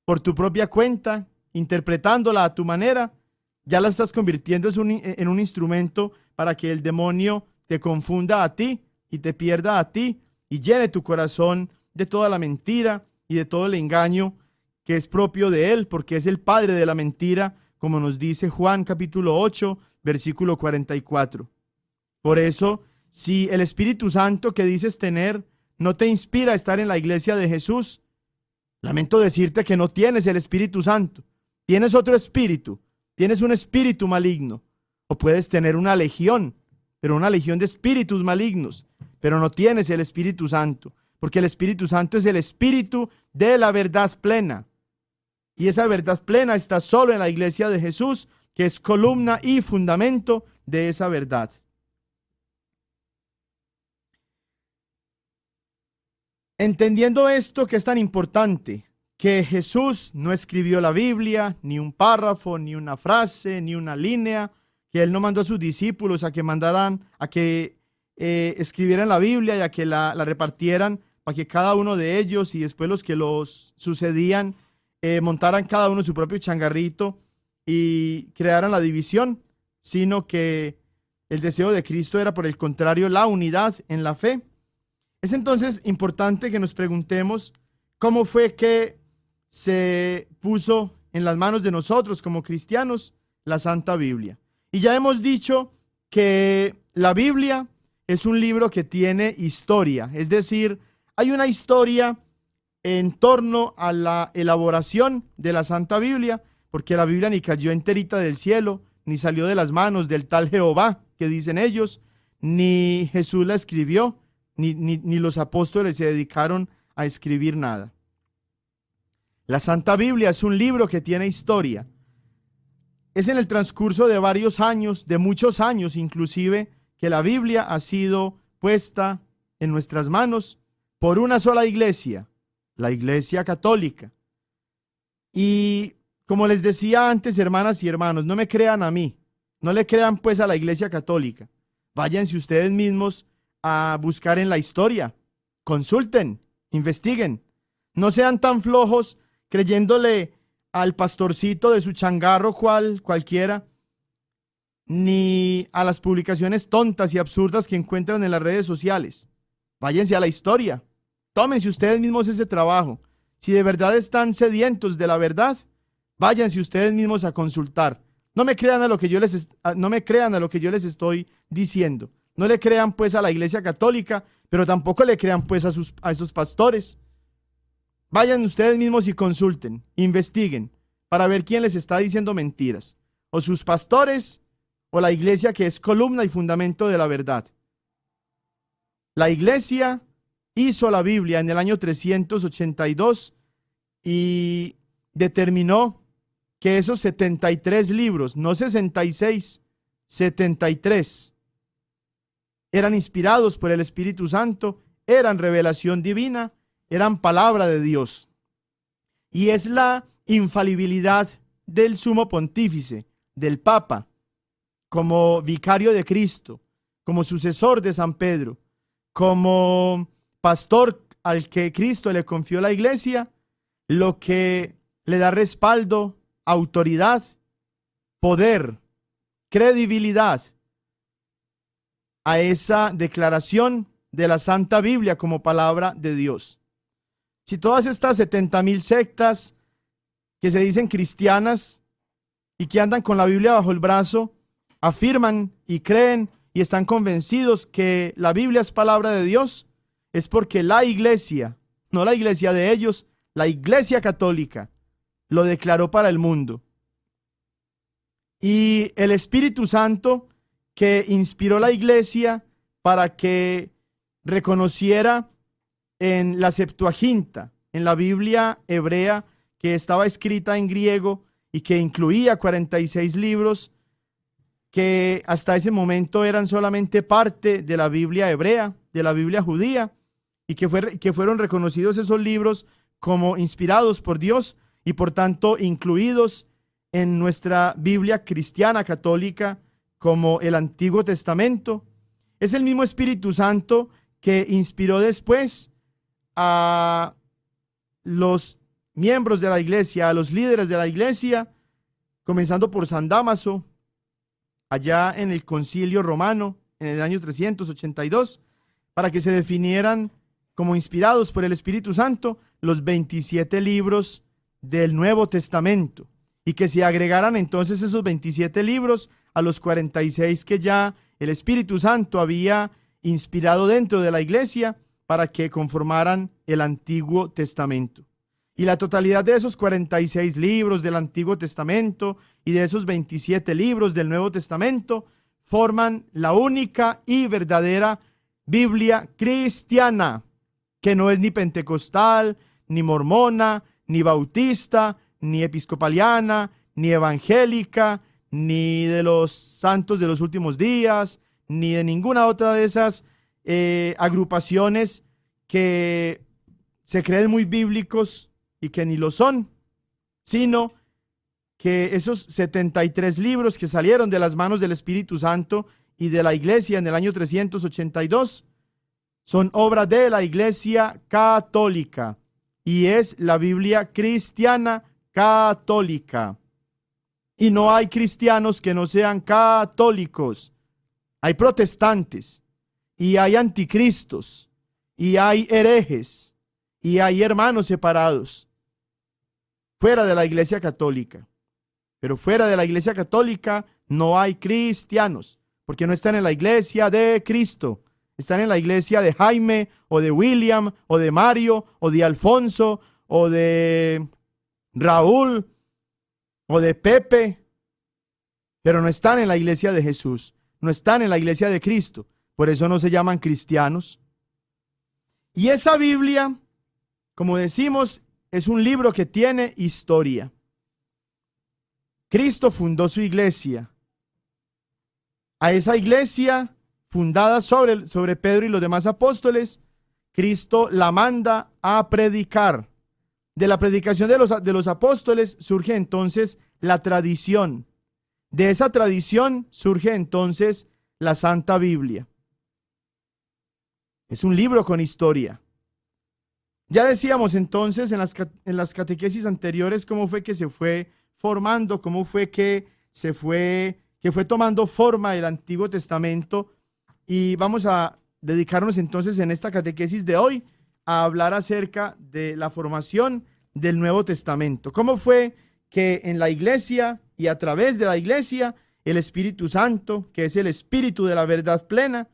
C: por tu propia cuenta, interpretándola a tu manera, ya la estás convirtiendo en un instrumento para que el demonio te confunda a ti y te pierda a ti y llene tu corazón de toda la mentira y de todo el engaño que es propio de él, porque es el padre de la mentira, como nos dice Juan capítulo 8, versículo 44. Por eso, si el Espíritu Santo que dices tener no te inspira a estar en la iglesia de Jesús, lamento decirte que no tienes el Espíritu Santo. Tienes otro espíritu, tienes un espíritu maligno, o puedes tener una legión, pero una legión de espíritus malignos, pero no tienes el Espíritu Santo, porque el Espíritu Santo es el espíritu de la verdad plena. Y esa verdad plena está solo en la iglesia de Jesús, que es columna y fundamento de esa verdad. Entendiendo esto que es tan importante, que Jesús no escribió la Biblia, ni un párrafo, ni una frase, ni una línea, que Él no mandó a sus discípulos a que escribieran la Biblia y a que la repartieran para que cada uno de ellos y después los que los sucedían montaran cada uno su propio changarrito y crearan la división, sino que el deseo de Cristo era, por el contrario, la unidad en la fe. Es entonces importante que nos preguntemos cómo fue que se puso en las manos de nosotros como cristianos la Santa Biblia. Y ya hemos dicho que la Biblia es un libro que tiene historia, es decir, hay una historia en torno a la elaboración de la Santa Biblia, porque la Biblia ni cayó enterita del cielo, ni salió de las manos del tal Jehová, que dicen ellos, ni Jesús la escribió, ni los apóstoles se dedicaron a escribir nada. La Santa Biblia es un libro que tiene historia. Es en el transcurso de varios años, de muchos años inclusive, que la Biblia ha sido puesta en nuestras manos por una sola iglesia, la Iglesia Católica. Y como les decía antes, hermanas y hermanos, no me crean a mí, no le crean pues a la Iglesia Católica. Váyanse ustedes mismos a buscar en la historia, consulten, investiguen. No sean tan flojos creyéndole al pastorcito de su changarro cualquiera, ni a las publicaciones tontas y absurdas que encuentran en las redes sociales. Váyanse a la historia. Tómense ustedes mismos ese trabajo. Si de verdad están sedientos de la verdad, váyanse ustedes mismos a consultar. No me crean a lo que yo les estoy diciendo. No le crean pues a la Iglesia Católica, pero tampoco le crean pues a esos pastores. Vayan ustedes mismos y consulten, investiguen, para ver quién les está diciendo mentiras, o sus pastores, o la iglesia que es columna y fundamento de la verdad. La iglesia hizo la Biblia en el año 382 y determinó que esos 73 libros, no 66, 73, eran inspirados por el Espíritu Santo, eran revelación divina, eran palabra de Dios. Y es la infalibilidad del sumo pontífice, del Papa, como vicario de Cristo, como sucesor de San Pedro, como pastor al que Cristo le confió la iglesia, lo que le da respaldo, autoridad, poder, credibilidad a esa declaración de la Santa Biblia como palabra de Dios. Si todas estas 70,000 sectas que se dicen cristianas y que andan con la Biblia bajo el brazo, afirman y creen y están convencidos que la Biblia es palabra de Dios, es porque la iglesia, no la iglesia de ellos, la Iglesia Católica, lo declaró para el mundo. Y el Espíritu Santo que inspiró la iglesia para que reconociera en la Septuaginta, en la Biblia hebrea que estaba escrita en griego y que incluía 46 libros que hasta ese momento eran solamente parte de la Biblia hebrea, de la Biblia judía, y que fueron reconocidos esos libros como inspirados por Dios y por tanto incluidos en nuestra Biblia cristiana católica como el Antiguo Testamento. Es el mismo Espíritu Santo que inspiró después a los miembros de la iglesia, a los líderes de la iglesia, comenzando por San Dámaso, allá en el Concilio Romano, en el año 382, para que se definieran como inspirados por el Espíritu Santo los 27 libros del Nuevo Testamento, y que se agregaran entonces esos 27 libros a los 46 que ya el Espíritu Santo había inspirado dentro de la iglesia para que conformaran el Antiguo Testamento. Y la totalidad de esos 46 libros del Antiguo Testamento y de esos 27 libros del Nuevo Testamento forman la única y verdadera Biblia cristiana, que no es ni pentecostal, ni mormona, ni bautista, ni episcopaliana, ni evangélica, ni de los santos de los últimos días, ni de ninguna otra de esas agrupaciones que se creen muy bíblicos y que ni lo son, sino que esos 73 libros que salieron de las manos del Espíritu Santo y de la iglesia en el año 382 son obra de la Iglesia Católica y es la Biblia cristiana católica. Y no hay cristianos que no sean católicos. Hay protestantes, y hay anticristos, y hay herejes, y hay hermanos separados fuera de la Iglesia Católica. Pero fuera de la Iglesia Católica no hay cristianos, porque no están en la Iglesia de Cristo. Están en la iglesia de Jaime, o de William, o de Mario, o de Alfonso, o de Raúl, o de Pepe, pero no están en la iglesia de Jesús, no están en la iglesia de Cristo, por eso no se llaman cristianos. Y esa Biblia, como decimos, es un libro que tiene historia. Cristo fundó su iglesia. A esa iglesia fundada sobre Pedro y los demás apóstoles, Cristo la manda a predicar. De la predicación de los apóstoles surge entonces la tradición. De esa tradición surge entonces la Santa Biblia. Es un libro con historia. Ya decíamos entonces en las catequesis anteriores cómo fue que se fue formando, cómo fue que fue tomando forma el Antiguo Testamento. Y vamos a dedicarnos entonces en esta catequesis de hoy a hablar acerca de la formación del Nuevo Testamento. ¿Cómo fue que en la iglesia y a través de la iglesia el Espíritu Santo, que es el Espíritu de la verdad plena,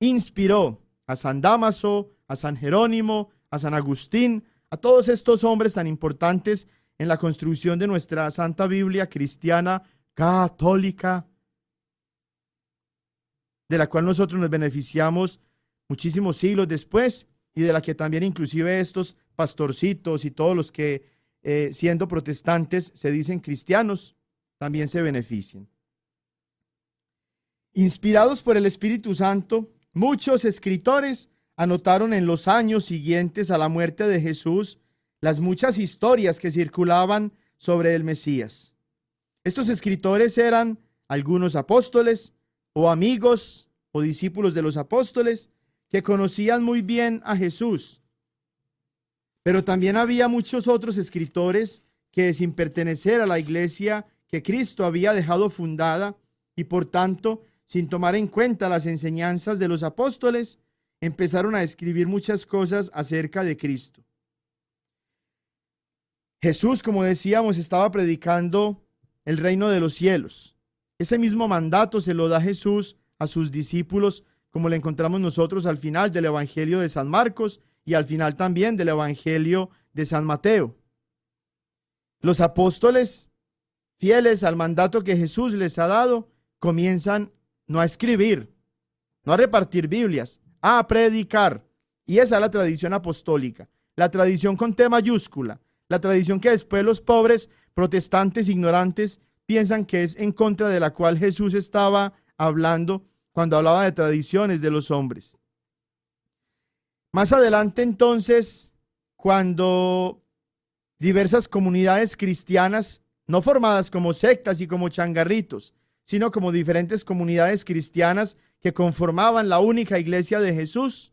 C: inspiró a San Dámaso, a San Jerónimo, a San Agustín, a todos estos hombres tan importantes en la construcción de nuestra Santa Biblia cristiana católica, de la cual nosotros nos beneficiamos muchísimos siglos después y de la que también inclusive estos pastorcitos y todos los que siendo protestantes se dicen cristianos también se benefician. Inspirados por el Espíritu Santo, muchos escritores anotaron en los años siguientes a la muerte de Jesús las muchas historias que circulaban sobre el Mesías. Estos escritores eran algunos apóstoles o amigos o discípulos de los apóstoles que conocían muy bien a Jesús. Pero también había muchos otros escritores que, sin pertenecer a la iglesia que Cristo había dejado fundada y por tanto sin tomar en cuenta las enseñanzas de los apóstoles, empezaron a escribir muchas cosas acerca de Cristo. Jesús, como decíamos, estaba predicando el reino de los cielos. Ese mismo mandato se lo da Jesús a sus discípulos, como lo encontramos nosotros al final del Evangelio de San Marcos y al final también del Evangelio de San Mateo. Los apóstoles, fieles al mandato que Jesús les ha dado, comienzan no a escribir, no a repartir Biblias, a predicar. Y esa es la tradición apostólica, la tradición con T mayúscula, la tradición que después los pobres protestantes ignorantes piensan que es en contra de la cual Jesús estaba hablando cuando hablaba de tradiciones de los hombres. Más adelante entonces, cuando diversas comunidades cristianas, no formadas como sectas y como changarritos, sino como diferentes comunidades cristianas que conformaban la única iglesia de Jesús,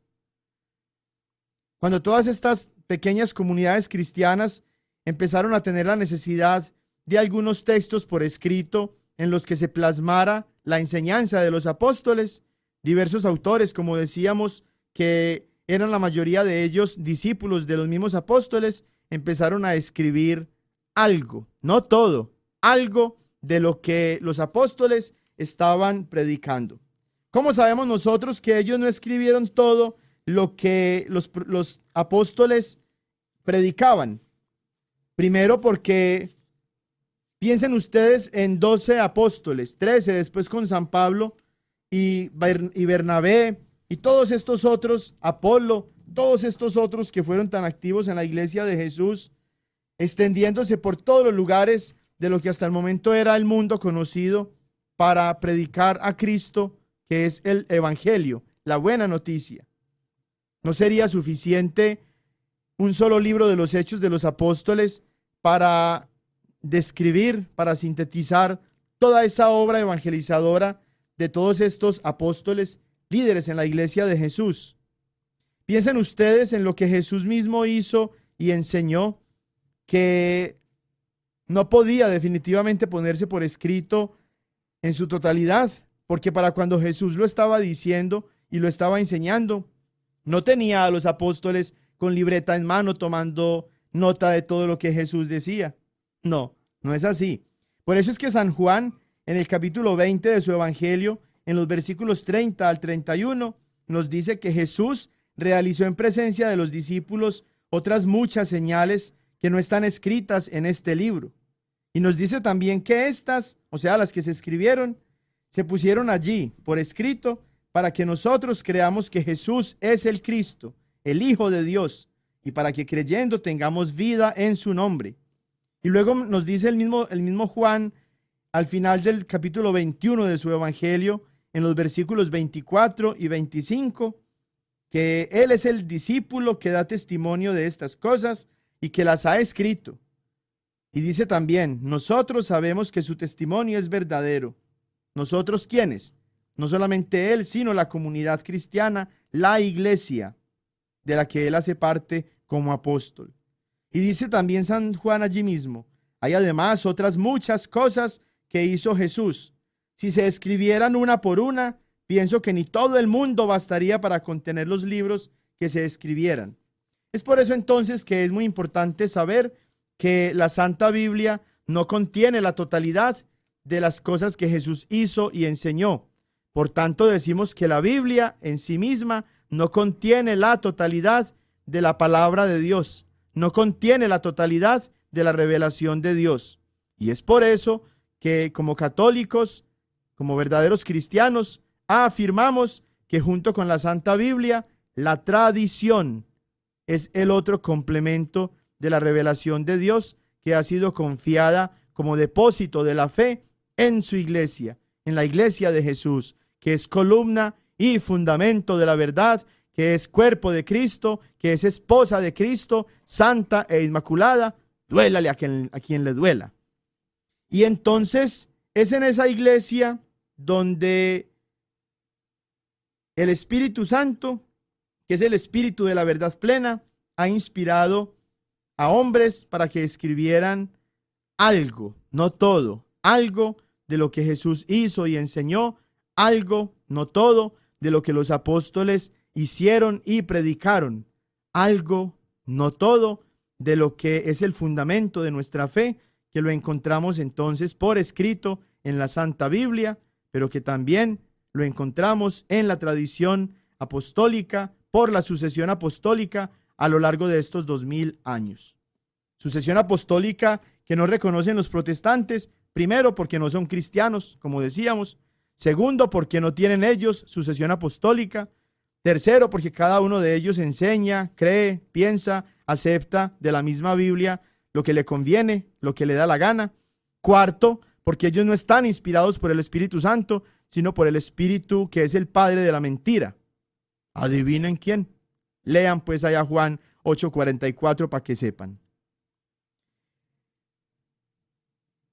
C: cuando todas estas pequeñas comunidades cristianas empezaron a tener la necesidad de algunos textos por escrito en los que se plasmara la enseñanza de los apóstoles, diversos autores, como decíamos, que eran la mayoría de ellos discípulos de los mismos apóstoles, empezaron a escribir algo, no todo, algo de lo que los apóstoles estaban predicando. ¿Cómo sabemos nosotros que ellos no escribieron todo lo que los apóstoles predicaban? Primero, porque piensen ustedes en 12 apóstoles, 13 después con San Pablo y Bernabé y todos estos otros, Apolo, todos estos otros que fueron tan activos en la iglesia de Jesús, extendiéndose por todos los lugares de lo que hasta el momento era el mundo conocido para predicar a Cristo, que es el Evangelio, la buena noticia. ¿No sería suficiente un solo libro de los Hechos de los Apóstoles para describir, para sintetizar toda esa obra evangelizadora de todos estos apóstoles líderes en la iglesia de Jesús? Piensen ustedes en lo que Jesús mismo hizo y enseñó, que no podía definitivamente ponerse por escrito en su totalidad, porque para cuando Jesús lo estaba diciendo y lo estaba enseñando, no tenía a los apóstoles con libreta en mano tomando nota de todo lo que Jesús decía. No, no es así. Por eso es que San Juan, en el capítulo 20 de su Evangelio, en los versículos 30 al 31, nos dice que Jesús realizó en presencia de los discípulos otras muchas señales que no están escritas en este libro. Y nos dice también que estas, o sea, las que se escribieron, se pusieron allí por escrito para que nosotros creamos que Jesús es el Cristo, el Hijo de Dios, y para que creyendo tengamos vida en su nombre. Y luego nos dice el mismo Juan, al final del capítulo 21 de su Evangelio, en los versículos 24 y 25, que Él es el discípulo que da testimonio de estas cosas y que las ha escrito. Y dice también, nosotros sabemos que su testimonio es verdadero. ¿Nosotros quiénes? No solamente Él, sino la comunidad cristiana, la iglesia, de la que Él hace parte como apóstol. Y dice también San Juan allí mismo, hay además otras muchas cosas que hizo Jesús. Si se escribieran una por una, pienso que ni todo el mundo bastaría para contener los libros que se escribieran. Es por eso entonces que es muy importante saber que la Santa Biblia no contiene la totalidad de las cosas que Jesús hizo y enseñó. Por tanto, decimos que la Biblia en sí misma no contiene la totalidad de la palabra de Dios, no contiene la totalidad de la revelación de Dios. Y es por eso que como católicos, como verdaderos cristianos, afirmamos que junto con la Santa Biblia, la tradición es el otro complemento de la revelación de Dios que ha sido confiada como depósito de la fe en su iglesia, en la iglesia de Jesús, que es columna y fundamento de la verdad, que es cuerpo de Cristo, que es esposa de Cristo, santa e inmaculada, duélale a quien le duela. Y entonces es en esa iglesia donde el Espíritu Santo, que es el Espíritu de la verdad plena, ha inspirado a hombres para que escribieran algo, no todo, algo de lo que Jesús hizo y enseñó, algo, no todo, de lo que los apóstoles hicieron y predicaron, algo, no todo, de lo que es el fundamento de nuestra fe, que lo encontramos entonces por escrito en la Santa Biblia, pero que también lo encontramos en la tradición apostólica, por la sucesión apostólica a lo largo de estos 2000 años. Sucesión apostólica que no reconocen los protestantes, primero porque no son cristianos, como decíamos, segundo porque no tienen ellos sucesión apostólica, tercero porque cada uno de ellos enseña, cree, piensa, acepta de la misma Biblia lo que le conviene, lo que le da la gana, cuarto porque ellos no están inspirados por el Espíritu Santo, sino por el Espíritu que es el padre de la mentira. ¿Adivinen quién? Lean pues allá Juan 8:44 para que sepan.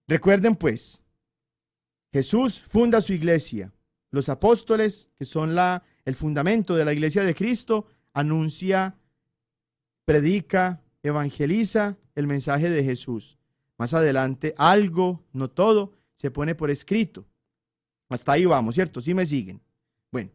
C: Recuerden pues, Jesús funda su iglesia. Los apóstoles, que son el fundamento de la iglesia de Cristo, anuncia, predica, evangeliza el mensaje de Jesús. Más adelante, algo, no todo, se pone por escrito. Hasta ahí vamos, ¿cierto? ¿Sí me siguen? Bueno,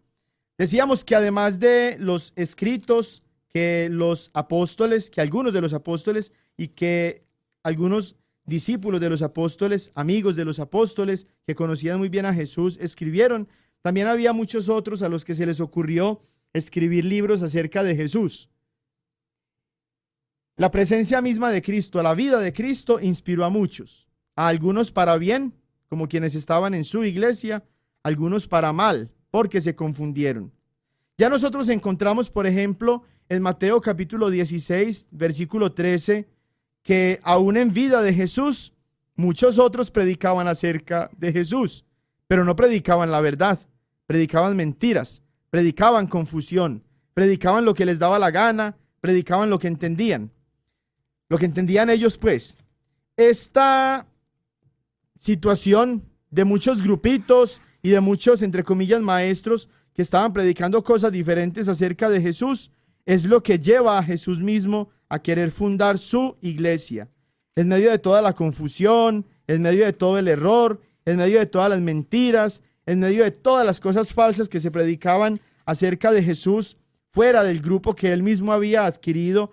C: decíamos que además de los escritos que los apóstoles, que algunos de los apóstoles y que algunos discípulos de los apóstoles, amigos de los apóstoles que conocían muy bien a Jesús, escribieron, también había muchos otros a los que se les ocurrió escribir libros acerca de Jesús. La presencia misma de Cristo, la vida de Cristo, inspiró a muchos, a algunos para bien, como quienes estaban en su iglesia, algunos para mal, porque se confundieron. Ya nosotros encontramos, por ejemplo, en Mateo capítulo 16, versículo 13, que aún en vida de Jesús, muchos otros predicaban acerca de Jesús, pero no predicaban la verdad, predicaban mentiras, predicaban confusión, predicaban lo que les daba la gana, predicaban lo que entendían. Lo que entendían ellos, pues, esta situación de muchos grupitos y de muchos, entre comillas, maestros que estaban predicando cosas diferentes acerca de Jesús, es lo que lleva a Jesús mismo a querer fundar su iglesia. En medio de toda la confusión, en medio de todo el error, en medio de todas las mentiras, en medio de todas las cosas falsas que se predicaban acerca de Jesús, fuera del grupo que él mismo había adquirido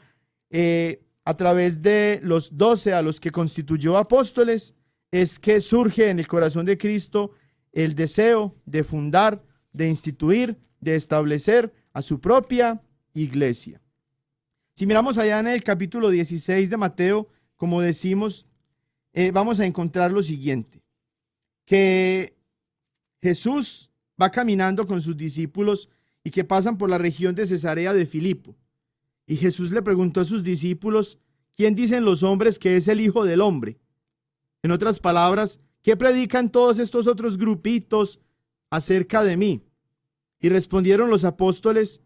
C: a través de los 12 a los que constituyó apóstoles, es que surge en el corazón de Cristo el deseo de fundar, de instituir, de establecer a su propia iglesia. Si miramos allá en el capítulo 16 de Mateo, como decimos, vamos a encontrar lo siguiente, que Jesús va caminando con sus discípulos y que pasan por la región de Cesarea de Filipo. Y Jesús le preguntó a sus discípulos, ¿quién dicen los hombres que es el Hijo del Hombre? En otras palabras, ¿qué predican todos estos otros grupitos acerca de mí? Y respondieron los apóstoles,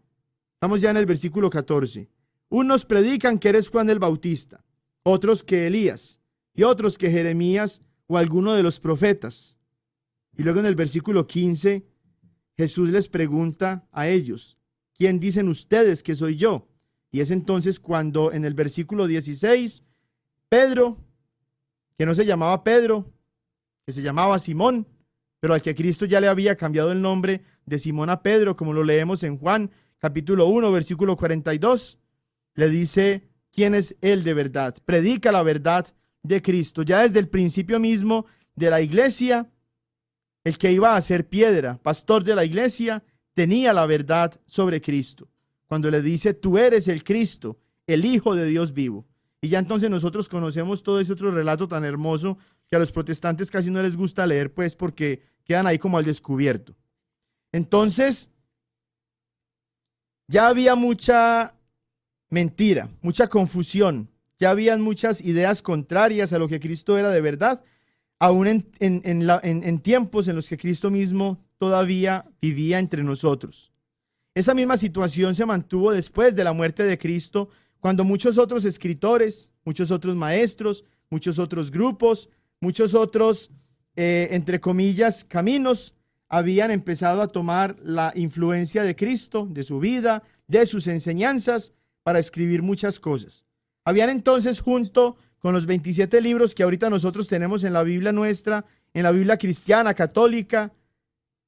C: estamos ya en el versículo 14, unos predican que eres Juan el Bautista, otros que Elías, y otros que Jeremías o alguno de los profetas. Y luego en el versículo 15, Jesús les pregunta a ellos, ¿quién dicen ustedes que soy yo? Y es entonces cuando en el versículo 16, Pedro, que no se llamaba Pedro, que se llamaba Simón, pero al que Cristo ya le había cambiado el nombre de Simón a Pedro, como lo leemos en Juan capítulo 1, versículo 42, le dice, ¿quién es él de verdad? Predica la verdad de Cristo. Ya desde el principio mismo de la iglesia, el que iba a ser piedra, pastor de la iglesia, tenía la verdad sobre Cristo. Cuando le dice, tú eres el Cristo, el Hijo de Dios vivo. Y ya entonces nosotros conocemos todo ese otro relato tan hermoso que a los protestantes casi no les gusta leer, pues porque quedan ahí como al descubierto. Entonces, ya había mucha mentira, mucha confusión, ya habían muchas ideas contrarias a lo que Cristo era de verdad, aún en tiempos en los que Cristo mismo todavía vivía entre nosotros. Esa misma situación se mantuvo después de la muerte de Cristo, cuando muchos otros escritores, muchos otros maestros, muchos otros grupos, muchos otros, entre comillas, caminos, habían empezado a tomar la influencia de Cristo, de su vida, de sus enseñanzas, para escribir muchas cosas. Habían entonces, junto con los 27 libros que ahorita nosotros tenemos en la Biblia nuestra, en la Biblia cristiana, católica,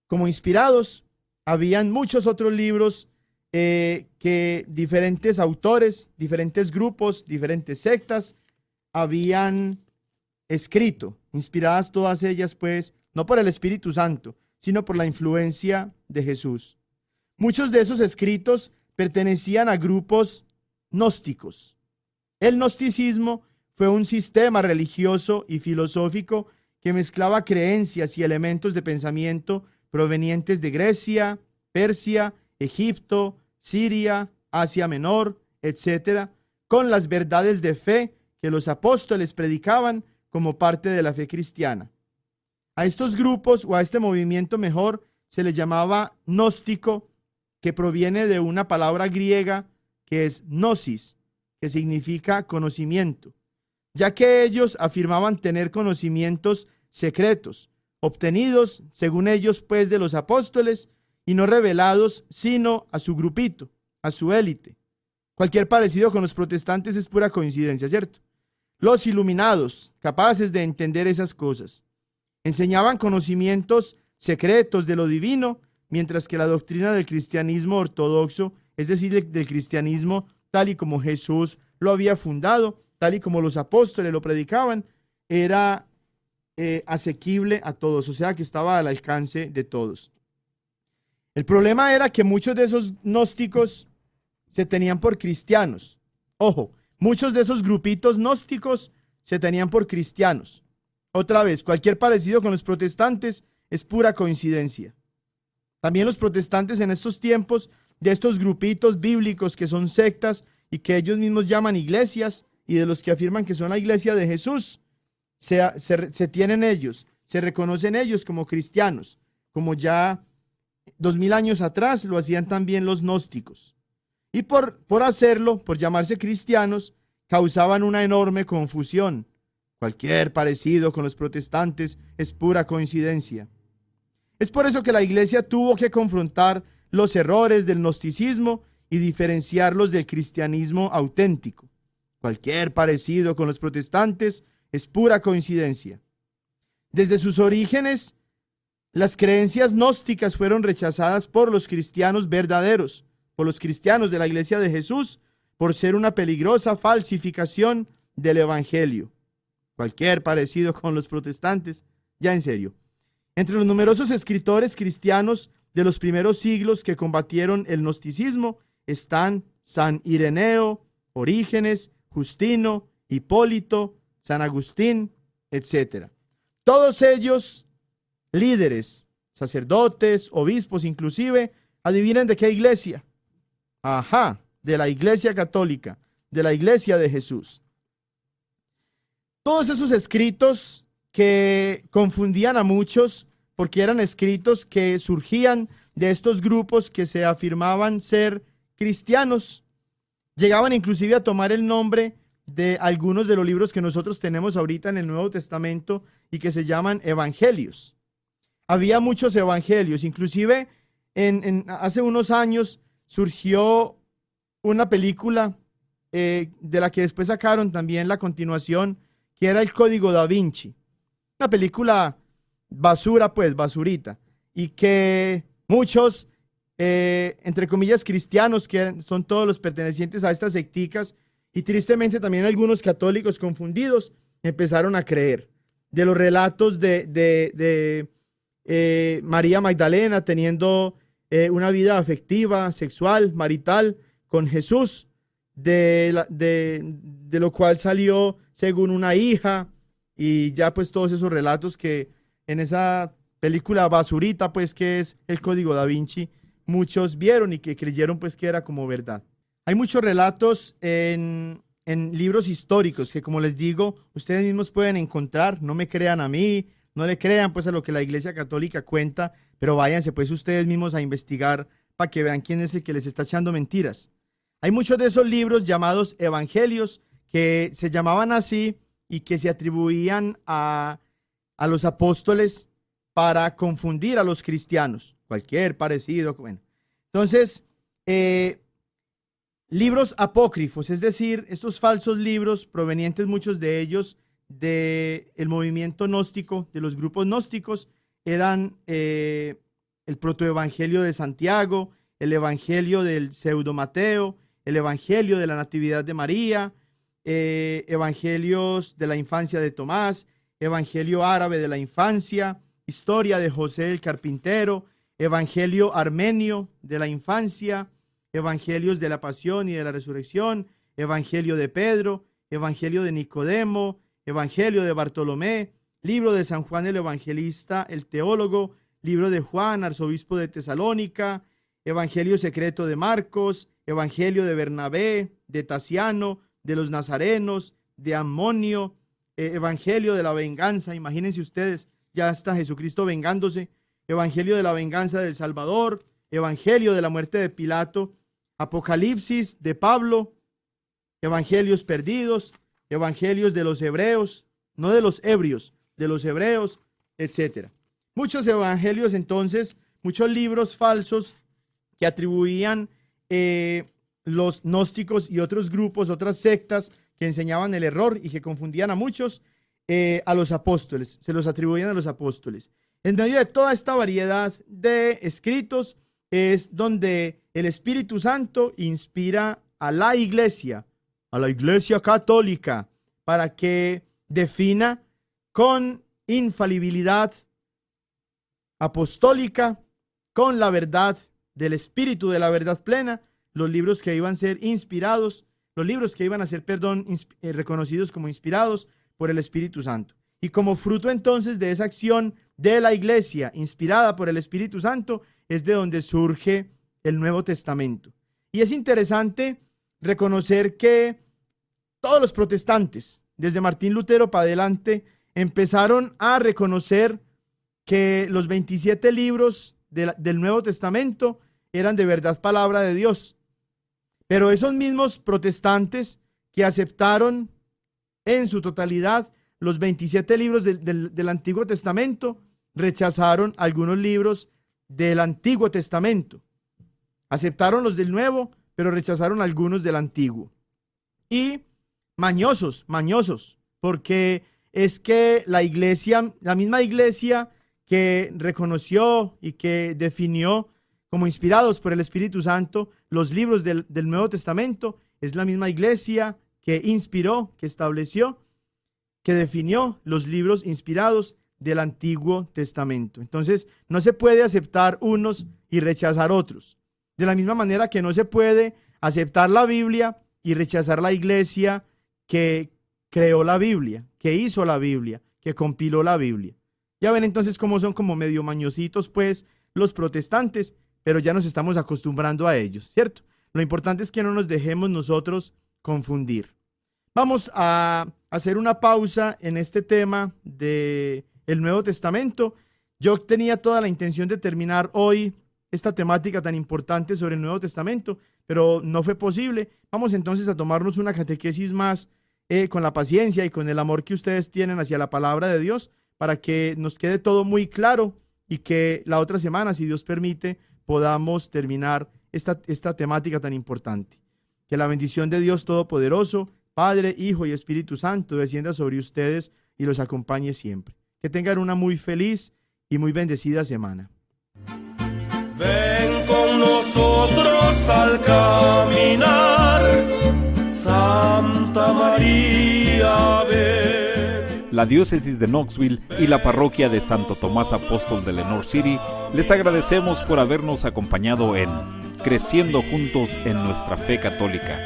C: como inspirados, habían muchos otros libros que diferentes autores, diferentes grupos, diferentes sectas habían escrito, inspiradas todas ellas, pues, no por el Espíritu Santo, sino por la influencia de Jesús. Muchos de esos escritos pertenecían a grupos gnósticos. El gnosticismo fue un sistema religioso y filosófico que mezclaba creencias y elementos de pensamiento provenientes de Grecia, Persia, Egipto, Siria, Asia Menor, etc., con las verdades de fe que los apóstoles predicaban como parte de la fe cristiana. A estos grupos, o a este movimiento mejor, se le llamaba gnóstico, que proviene de una palabra griega que es gnosis, que significa conocimiento, ya que ellos afirmaban tener conocimientos secretos, obtenidos, según ellos, pues, de los apóstoles, y no revelados sino a su grupito, a su élite. Cualquier parecido con los protestantes es pura coincidencia, ¿cierto? Los iluminados, capaces de entender esas cosas, enseñaban conocimientos secretos de lo divino, mientras que la doctrina del cristianismo ortodoxo, es decir, del cristianismo tal y como Jesús lo había fundado, tal y como los apóstoles lo predicaban, era asequible a todos, o sea que estaba al alcance de todos. El problema era que muchos de esos gnósticos se tenían por cristianos. Ojo, muchos de esos grupitos gnósticos se tenían por cristianos. Otra vez, cualquier parecido con los protestantes es pura coincidencia. También los protestantes en estos tiempos, de estos grupitos bíblicos que son sectas y que ellos mismos llaman iglesias, y de los que afirman que son la iglesia de Jesús, se tienen ellos, se reconocen ellos como cristianos, como ya 2000 años atrás lo hacían también los gnósticos. Y por hacerlo, por llamarse cristianos, causaban una enorme confusión. Cualquier parecido con los protestantes es pura coincidencia. Es por eso que la iglesia tuvo que confrontar los errores del gnosticismo y diferenciarlos del cristianismo auténtico. Cualquier parecido con los protestantes es pura coincidencia. Desde sus orígenes, las creencias gnósticas fueron rechazadas por los cristianos verdaderos, por los cristianos de la iglesia de Jesús, por ser una peligrosa falsificación del evangelio. Cualquier parecido con los protestantes, ya en serio. Entre los numerosos escritores cristianos de los primeros siglos que combatieron el gnosticismo están San Ireneo, Orígenes, Justino, Hipólito, San Agustín, etc. Todos ellos líderes, sacerdotes, obispos inclusive, adivinen de qué iglesia. Ajá, de la iglesia católica, de la iglesia de Jesús. Todos esos escritos que confundían a muchos porque eran escritos que surgían de estos grupos que se afirmaban ser cristianos, llegaban inclusive a tomar el nombre de algunos de los libros que nosotros tenemos ahorita en el Nuevo Testamento y que se llaman evangelios. Había muchos evangelios, inclusive hace unos años surgió una película de la que después sacaron también la continuación, que era El Código Da Vinci. Una película basura, pues, basurita, y que muchos, entre comillas, cristianos, que son todos los pertenecientes a estas secticas, y tristemente también algunos católicos confundidos, empezaron a creer. De los relatos de María Magdalena teniendo una vida afectiva, sexual, marital con Jesús, de lo cual salió según una hija, y ya pues todos esos relatos que en esa película basurita pues que es El Código Da Vinci, muchos vieron y que creyeron pues que era como verdad. Hay muchos relatos en libros históricos que, como les digo, ustedes mismos pueden encontrar, no me crean a mí, no le crean pues a lo que la Iglesia Católica cuenta, pero váyanse pues ustedes mismos a investigar para que vean quién es el que les está echando mentiras. Hay muchos de esos libros llamados evangelios que se llamaban así y que se atribuían a los apóstoles para confundir a los cristianos. Cualquier parecido. Bueno, entonces, libros apócrifos, es decir, estos falsos libros provenientes muchos de ellos del movimiento gnóstico, de los grupos gnósticos, eran el protoevangelio de Santiago, el evangelio del pseudo Mateo, el evangelio de la Natividad de María, evangelios de la infancia de Tomás, evangelio árabe de la infancia, historia de José el carpintero, evangelio armenio de la infancia, evangelios de la pasión y de la resurrección, evangelio de Pedro, evangelio de Nicodemo, evangelio de Bartolomé, libro de San Juan el Evangelista, el teólogo, libro de Juan, arzobispo de Tesalónica, evangelio secreto de Marcos, evangelio de Bernabé, de Tasiano, de los nazarenos, de Ammonio, evangelio de la venganza. Imagínense ustedes, ya está Jesucristo vengándose. Evangelio de la venganza del Salvador, evangelio de la muerte de Pilato, Apocalipsis de Pablo, evangelios perdidos, evangelios de los hebreos, no de los ebrios, de los hebreos, etc. Muchos evangelios entonces, muchos libros falsos que atribuían los gnósticos y otros grupos, otras sectas que enseñaban el error y que confundían a muchos a los apóstoles, se los atribuían a los apóstoles. En medio de toda esta variedad de escritos es donde el Espíritu Santo inspira a la Iglesia Católica, para que defina con infalibilidad apostólica, con la verdad del Espíritu de la verdad plena, los libros que iban a ser inspirados, los libros que iban a ser, reconocidos como inspirados por el Espíritu Santo. Y como fruto entonces de esa acción de la Iglesia inspirada por el Espíritu Santo, es de donde surge el Nuevo Testamento. Y es interesante reconocer que todos los protestantes, desde Martín Lutero para adelante, empezaron a reconocer que los 27 libros del Nuevo Testamento eran de verdad palabra de Dios. Pero esos mismos protestantes que aceptaron en su totalidad los 27 libros del Antiguo Testamento, rechazaron algunos libros del Antiguo Testamento. Aceptaron los del Nuevo, pero rechazaron algunos del Antiguo. Y mañosos, porque es que la Iglesia, la misma Iglesia que reconoció y que definió como inspirados por el Espíritu Santo los libros del Nuevo Testamento, es la misma Iglesia que inspiró, que estableció, que definió los libros inspirados del Antiguo Testamento. Entonces, no se puede aceptar unos y rechazar otros. De la misma manera que no se puede aceptar la Biblia y rechazar la Iglesia que creó la Biblia, que hizo la Biblia, que compiló la Biblia. Ya ven entonces cómo son como medio mañositos pues los protestantes, pero ya nos estamos acostumbrando a ellos, ¿cierto? Lo importante es que no nos dejemos nosotros confundir. Vamos a hacer una pausa en este tema del Nuevo Testamento. Yo tenía toda la intención de terminar hoy esta temática tan importante sobre el Nuevo Testamento, pero no fue posible. Vamos entonces a tomarnos una catequesis más con la paciencia y con el amor que ustedes tienen hacia la palabra de Dios, para que nos quede todo muy claro y que la otra semana, si Dios permite, podamos terminar esta temática tan importante. Que la bendición de Dios Todopoderoso, Padre, Hijo y Espíritu Santo, descienda sobre ustedes y los acompañe siempre. Que tengan una muy feliz y muy bendecida semana.
D: Ven con nosotros al caminar, Santa María, ven.
B: La diócesis de Knoxville y la parroquia de Santo Tomás Apóstol de Lenoir City les agradecemos por habernos acompañado en Creciendo Juntos en Nuestra Fe Católica,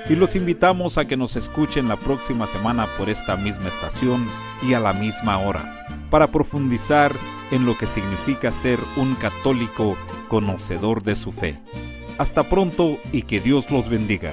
B: y los invitamos a que nos escuchen la próxima semana por esta misma estación y a la misma hora, para profundizar en lo que significa ser un católico conocedor de su fe. Hasta pronto y que Dios los bendiga.